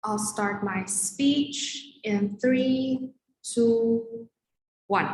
I'll start my speech in 3, 2, 1.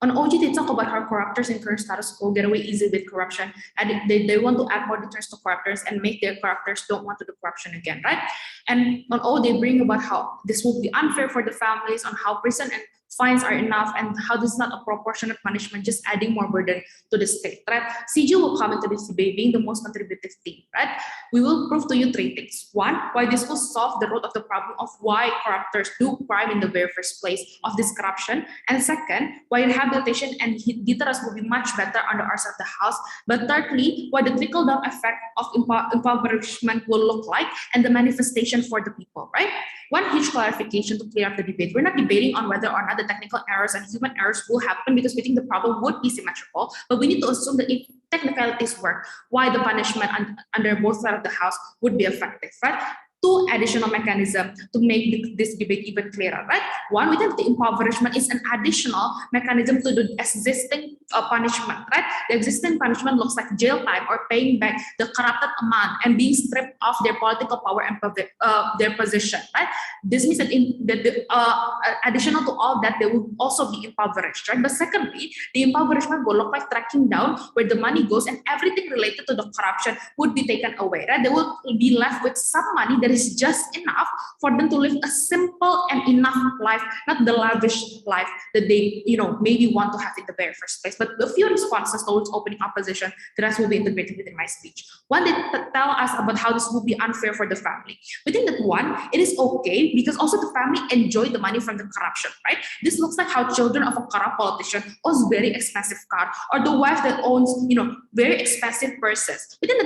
On OG, they talk about how corruptors in current status quo get away easy with corruption, and they want to add more deterrence to corruptors and make their corruptors don't want to do corruption again, right? And on O, they bring about how this will be unfair for the families, on how prison and fines are enough, and how this is not a proportionate punishment, just adding more burden to the state, right? CG will come into this debate being the most contributive team, right? We will prove to you 3 things. 1, why this will solve the root of the problem of why corruptors do crime in the very first place of this corruption. And second, why rehabilitation and deterrence will be much better under our side of the house. But thirdly, why the trickle-down effect of impoverishment will look like and the manifestation for the people, right? One huge clarification to clear up the debate. We're not debating on whether or not the technical errors and human errors will happen because we think the problem would be symmetrical, but we need to assume that if technicalities work, why the punishment under both sides of the house would be effective, right? 2 additional mechanisms to make this debate even clearer, right? One, we think the impoverishment is an additional mechanism to the existing punishment, right? The existing punishment looks like jail time or paying back the corrupted amount and being stripped of their political power and their position, right? This means that additional to all that, they will also be impoverished, right? But secondly, the impoverishment will look like tracking down where the money goes, and everything related to the corruption would be taken away, right? They will be left with some money that is just enough for them to live a simple and enough life, not the lavish life that they, maybe want to have in the very first place. But a few responses towards opening opposition, the rest will be integrated within my speech. One, they tell us about how this will be unfair for the family. We think that one, it is okay because also the family enjoy the money from the corruption, right? This looks like how children of a corrupt politician owns very expensive car, or the wife that owns, very expensive purses. We think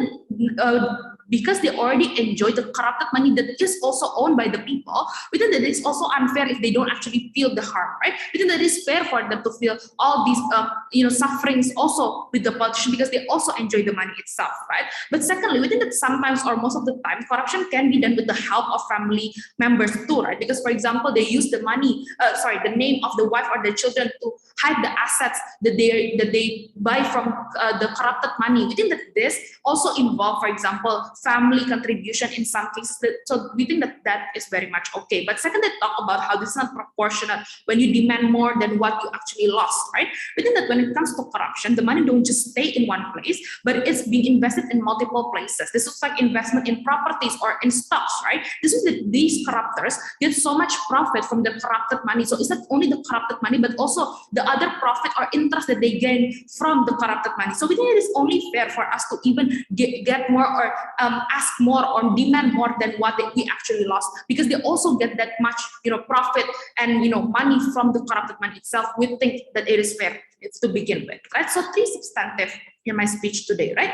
that because they already enjoy the corrupted money that is also owned by the people, we think that it's also unfair if they don't actually feel the harm, right? We think that it's fair for them to feel all these, sufferings also with the politician because they also enjoy the money itself, right? But secondly, we think that sometimes or most of the time, corruption can be done with the help of family members too, right? Because for example, they use the money, the name of the wife or the children to hide the assets that they buy from the corrupted money. We think that this also involve, for example, family contribution in some cases. So we think that is very much okay. But second, they talk about how this is not proportionate when you demand more than what you actually lost, right? We think that when it comes to corruption, the money don't just stay in one place, but it's being invested in multiple places. This looks like investment in properties or in stocks, right? This is that these corruptors get so much profit from the corrupted money. So it's not only the corrupted money, but also the other profit or interest that they gain from the corrupted money. So we think it is only fair for us to even get more or ask more or demand more than what we actually lost, because they also get that much, profit and money from the corrupted money itself. We think that it is fair. It's to begin with, right? So 3 substantive in my speech today, right?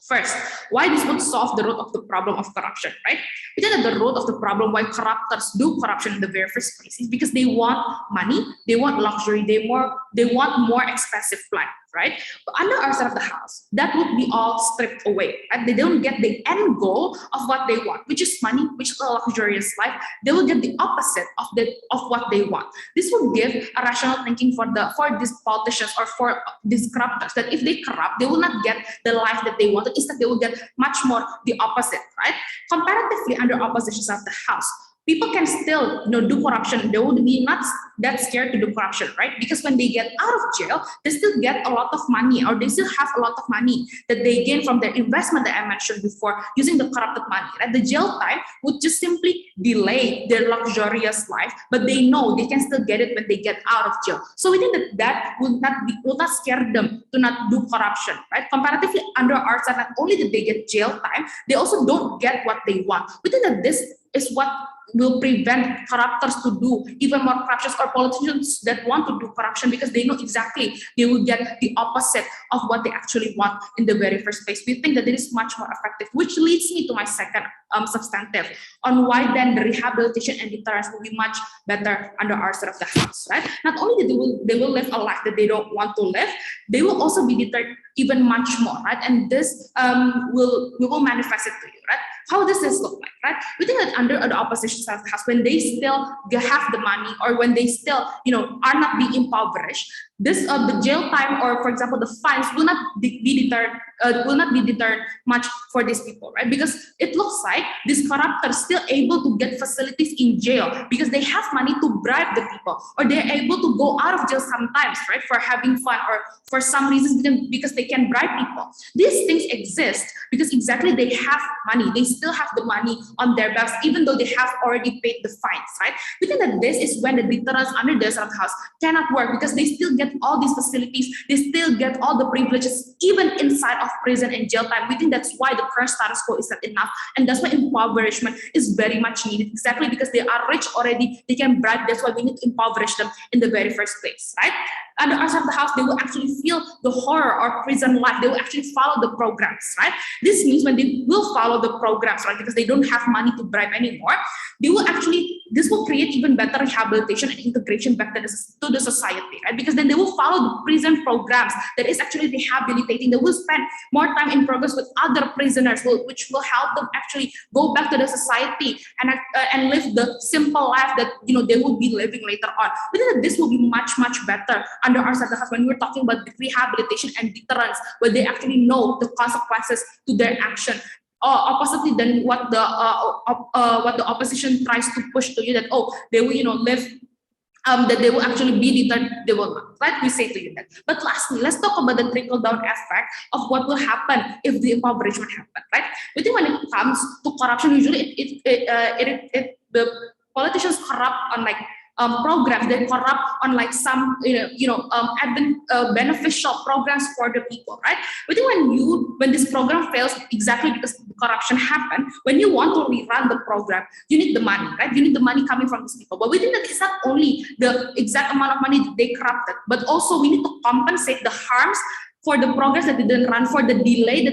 First, why this would solve the root of the problem of corruption, right? We think that the root of the problem why corruptors do corruption in the very first place is because they want money, they want luxury, they want more expensive life, right? But under our side of the house, that would be all stripped away, right? They don't get the end goal of what they want, which is money, which is a luxurious life. They will get the opposite of what they want. This will give a rational thinking for these politicians or for these corruptors, that if they corrupt, they will not get the life that they wanted. Instead, they will get much more the opposite, right? Comparatively, under opposition side of the house, people can still do corruption. They would be not that scared to do corruption, right? Because when they get out of jail, they still get a lot of money, or they still have a lot of money that they gain from their investment that I mentioned before using the corrupted money, right? The jail time would just simply delay their luxurious life, but they know they can still get it when they get out of jail. So we think that will not scare them to not do corruption, right? Comparatively, under our side, not only did they get jail time, they also don't get what they want. We think that this is what will prevent corruptors to do even more corruption, or politicians that want to do corruption, because they know exactly they will get the opposite of what they actually want in the very first place. We think that it is much more effective, which leads me to my second substantive on why then the rehabilitation and deterrence will be much better under our side of the house, right? Not only that they will live a life that they don't want to live, they will also be deterred even much more, right? And this we will manifest it to you, right? How does this look like, right? We think that under the opposition side of the house, when they still have the money, or when they still, are not being impoverished, this the jail time, or for example the fines, will not be deterred much for these people, right? Because it looks like these corruptors still able to get facilities in jail because they have money to bribe the people, or they're able to go out of jail sometimes, right, for having fun, or for some reasons because they can bribe people. These things exist because exactly they have money. They still have the money on their backs, even though they have already paid the fines, right? We think that this is when the deterrence under the Desert House cannot work, because they still get all these facilities, they still get all the privileges, even inside of prison and jail time. We think that's why the current status quo is not enough, and that's why impoverishment is very much needed, exactly because they are rich already, they can bribe. That's why we need to impoverish them in the very first place, right? Under outside of the house, they will actually feel the horror of prison life. They will actually follow the programs, right? This means when they will follow the programs, right, because they don't have money to bribe anymore, they will actually, this will create even better rehabilitation and integration back to the society, right? Because then they will follow the prison programs that is actually rehabilitating. They will spend more time in progress with other prisoners, which will help them actually go back to the society and live the simple life that they will be living later on. We think that this will be much better under our set of when we're talking about the rehabilitation and deterrence, where they actually know the consequences to their action. Oppositely than what the opposition tries to push to you, that they will live, that they will actually be deterred, they will not, right? We say to you that. But lastly, let's talk about the trickle down effect of what will happen if the impoverishment happen, right? We think when it comes to corruption, usually the politicians corrupt on like programs, they corrupt on like some beneficial programs for the people, right? But when this program fails, exactly because corruption happened, when you want to rerun the program, you need the money, right? You need the money coming from these people. But we think that it's not only the exact amount of money that they corrupted, but also we need to compensate the harms for the progress that didn't run, for the delay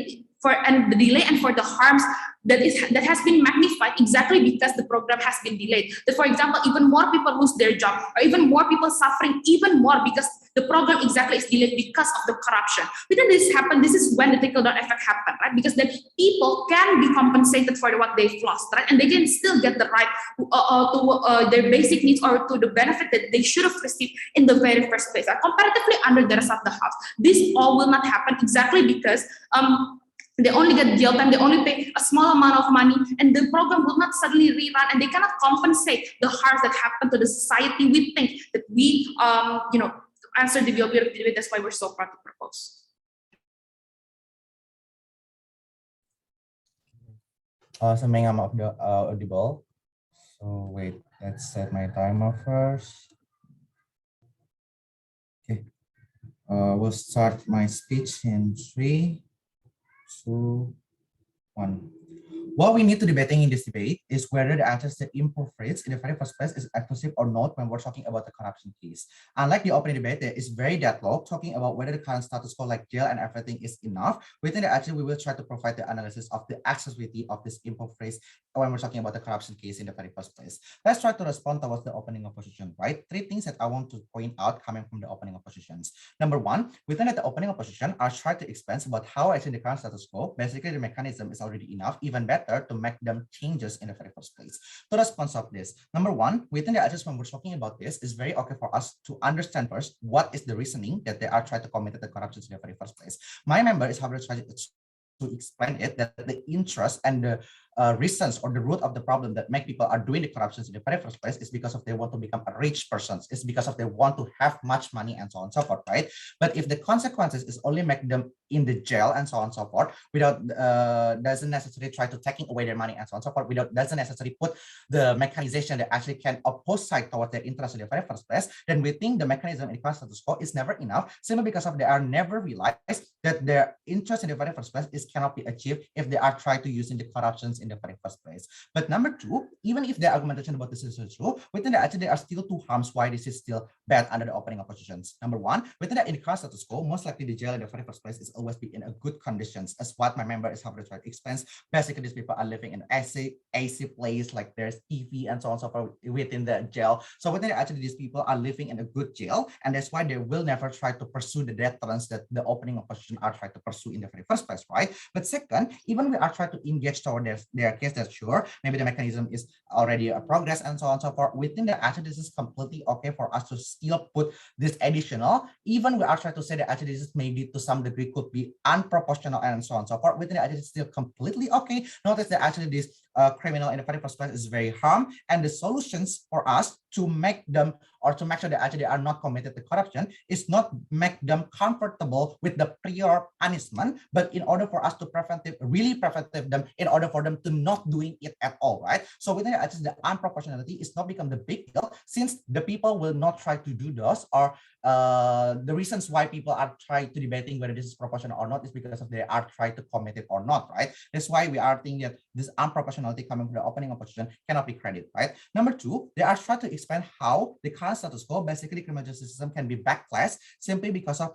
and for the harms that has been magnified exactly because the program has been delayed. That, for example, even more people lose their job, or even more people suffering even more because the program exactly is delayed because of the corruption. When this happen, this is when the trickle-down effect happen, right? Because then people can be compensated for what they've lost, right? And they can still get the right to their basic needs, or to the benefit that they should have received in the very first place. Comparatively, under the rest of the house, this all will not happen exactly because they only get jail time, they only pay a small amount of money, and the program will not suddenly rerun, and they cannot compensate the harms that happen to the society. We think that we, to answer the development debate, that's why we're so proud to propose. Assuming I'm audible. So wait, let's set my timer first. Okay, we'll start my speech in 3, 2, 1. What we need to debating in this debate is whether the answer to improve rates in the very first place is exclusive or not when we're talking about the corruption case. Unlike the opening debate, there is very deadlocked talking about whether the current status quo like jail and everything is enough. We think that actually we will try to provide the analysis of the accessibility of this improve rates when we're talking about the corruption case in the very first place. Let's try to respond towards the opening opposition, right? 3 things that I want to point out coming from the opening oppositions. Number 1, within the opening opposition, I try to explain about how actually the current status quo, basically the mechanism is already enough, even better to make them changes in the very first place. To respond to this, number 1, within the adjustment when we're talking about this, is very okay for us to understand first what is the reasoning that they are trying to commit the corruption in the very first place. My member is how to try to explain it, that the interest and the reasons or the root of the problem that make people are doing the corruptions in the very first place is because of they want to become a rich person. It's because of they want to have much money and so on and so forth, right? But if the consequences is only make them in the jail and so on and so forth, without doesn't necessarily try to taking away their money and so on and so forth, without doesn't necessarily put the mechanization that actually can oppose side towards their interest in the very first place, then we think the mechanism in current status quo is never enough, simply because of they are never realized that their interest in the very first place is cannot be achieved if they are trying to using the corruptions in the very first place. But number 2, even if the argumentation about this is true, we think that actually there are still 2 harms why this is still bad under the opening oppositions. Number 1, we think that in the current status quo, most likely the jail in the very first place is always be in a good conditions, as what my member is having to try to explain. Basically, these people are living in AC place, like there's TV and so on and so forth within the jail. So we think that actually these people are living in a good jail, and that's why they will never try to pursue the deterrence that the opening opposition are trying to pursue in the very first place, right? But second, even we are trying to engage toward their case, that's sure. Maybe the mechanism is already a progress and so on and so forth. We think that actually this is completely okay for us to still put this additional, even we are trying to say that actually this maybe to some degree could be unproportional and so on and so forth. We think that actually it's still completely okay. Notice that actually this criminal in the first place is very harm, and the solutions for us to make them or to make sure that actually they are not committed to corruption is not make them comfortable with the prior punishment, but in order for us to really preventive them in order for them to not doing it at all, right? So we think that actually the unproportionality is not become the big deal since the people will not try to do those, or the reasons why people are trying to debating whether this is proportional or not is because of they are trying to commit it or not, right? That's why we are thinking that this unproportionality coming from the opening opposition cannot be credited, right? Number two, they are trying to expand how the current status quo, basically criminal justice system, can be backclassed simply because of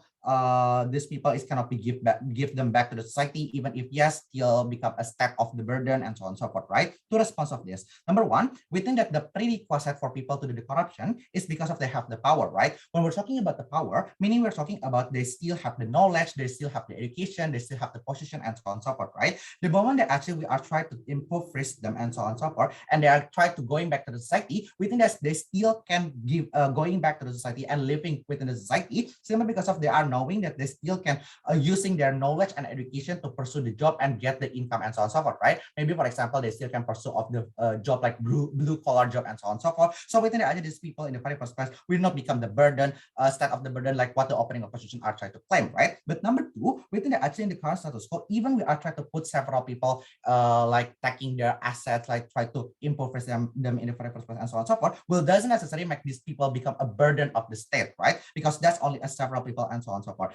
these people is cannot be give them back to the society, even if yes, still become a step of the burden and so on and so forth, right? To response of this, number one, we think that the prerequisite for people to do the corruption is because of they have the power, right? When we're talking about the power, meaning we're talking about they still have the knowledge, they still have the education, they still have the position and so on and so forth, right? The moment that actually we are trying to impoverish them and so on and so forth, and they are trying to going back to the society, we think that they still can give going back to the society and living within the society simply because of they are knowing that they still can using their knowledge and education to pursue the job and get the income and so on and so forth, right? Maybe for example, they still can pursue of the job like blue collar job and so on and so forth. So we think that actually these people in the very first place will not become the burden, start of the burden like what the opening opposition are trying to claim, right? But number two, we think that actually in the current status quo, even we are trying to put several people like taking their assets, like try to impoverish them in the very first place and so on and so forth, will doesn't necessarily make these people become a burden of the state, right? Because that's only a several people and so on and so forth.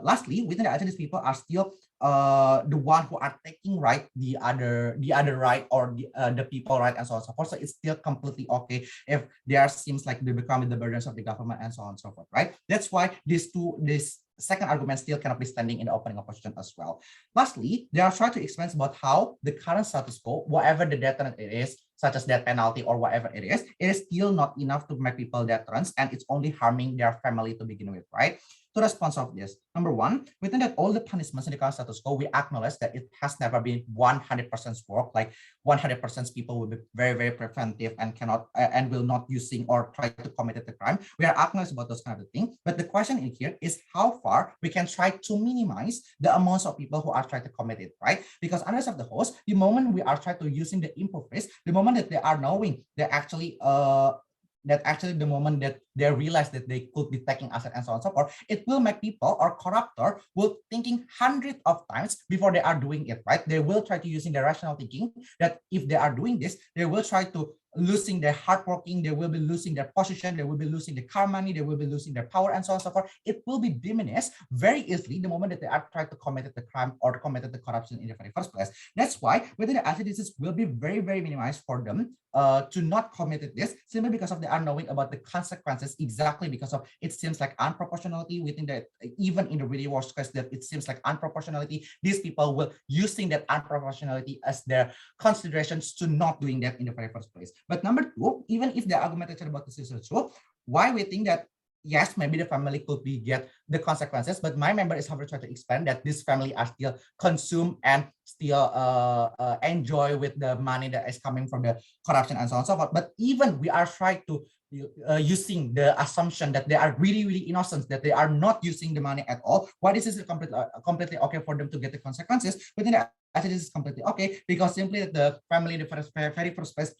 Lastly, we think that actually these people are still the one who are taking right the other right, or the people right and so on and so forth. So it's still completely okay if there seems like they become the burdens of the government and so on and so forth, right? That's why this second argument still cannot be standing in the opening opposition as well. Lastly, they are trying to explain about how the current status quo, whatever the deterrent it is, such as death penalty or whatever it is still not enough to make people deterrents, and it's only harming their family to begin with, right? To respond of this, number one, we think that all the punishments in the current status quo, we acknowledge that it has never been 100% work, like 100% people will be very, very preventive and cannot and will not using or try to commit the crime. We are acknowledged about those kind of things, but the question in here is how far we can try to minimize the amounts of people who are trying to commit it, right? Because under of the host, the moment we are trying to using the impoverish, the moment that they are knowing that actually the moment that they realize that they could be taking asset and so on and so forth, it will make people or corruptor will thinking hundreds of times before they are doing it, right? They will try to using their rational thinking that if they are doing this, they will try to losing their hard working, they will be losing their position, they will be losing the car money, they will be losing their power and so on and so forth. It will be diminished very easily the moment that they are trying to commit the crime or committed the corruption in the very first place. That's why whether the activities will be very, very minimized for them to not commit this simply because of they are knowing about the consequences, exactly because of it seems like unproportionality. We think that even in the really worst case that it seems like unproportionality, these people will using that unproportionality as their considerations to not doing that in the very first place. But number two, even if the argumentation about this is true, why we think that yes, maybe the family could be get the consequences, but my member is however trying to expand that this family are still consume and still enjoy with the money that is coming from the corruption and so on and so forth. But even we are trying to using the assumption that they are really, really innocent, that they are not using the money at all. Why this is completely okay for them to get the consequences? But then actually this is completely okay because simply the family in the very first place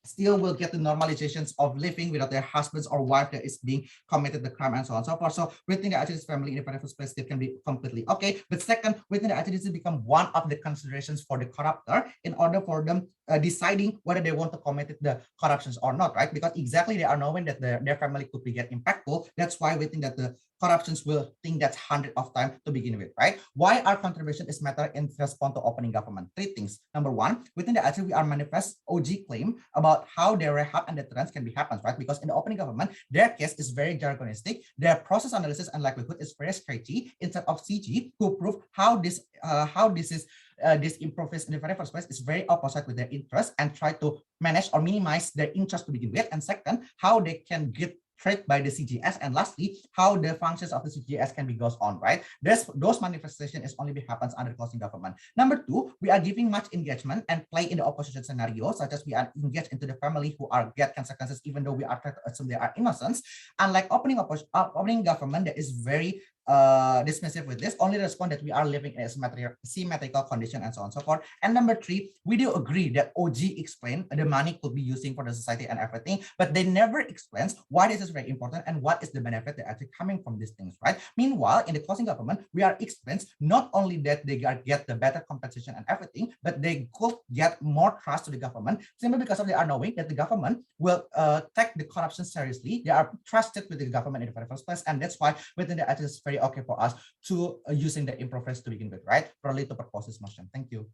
still will get the normalizations of living without their husbands or wife that is being committed the crime and so on and so forth. So we think that actually this family in the first place still can be completely okay. But second, we think that actually this become one of the considerations for the corruptor in order for them deciding whether they want to commit the corruptions or not, right? Because exactly they are knowing that their family could be get impactful. That's why we think that the corruptions will think that's 100 of time to begin with, right? Why our contribution is matter in response to opening government? Three things. Number one, we think that actually we are manifest OG claim about how their rehab and deterrence can be happens, right? Because in the opening government, their case is very jargonistic. Their process analysis and likelihood is very sketchy instead of CG, who prove how this is this improvised in the very first place is very opposite with their interest and try to manage or minimize their interest to begin with. And second, how they can get threat by the CGS, and lastly, how the functions of the CGS can be goes on, right? Those manifestation is only happens under closing government. Number two, we are giving much engagement and play in the opposition scenario, such as we are engaged into the family who are get consequences, even though we are trying to assume they are innocent. Unlike opening government that is very dismissive with this, only respond that we are living in a symmetrical condition and so on and so forth. And number three, we do agree that OG explained the money could be using for the society and everything, but they never explains why this is very important and what is the benefit that actually coming from these things, right? Meanwhile, in the closing government, we are explains not only that they get the better compensation and everything, but they could get more trust to the government simply because of they are knowing that the government will take the corruption seriously. They are trusted with the government in the very first place, and that's why within the it is very okay for us to using the improvised to begin with, right? Probably to propose this motion. Thank you.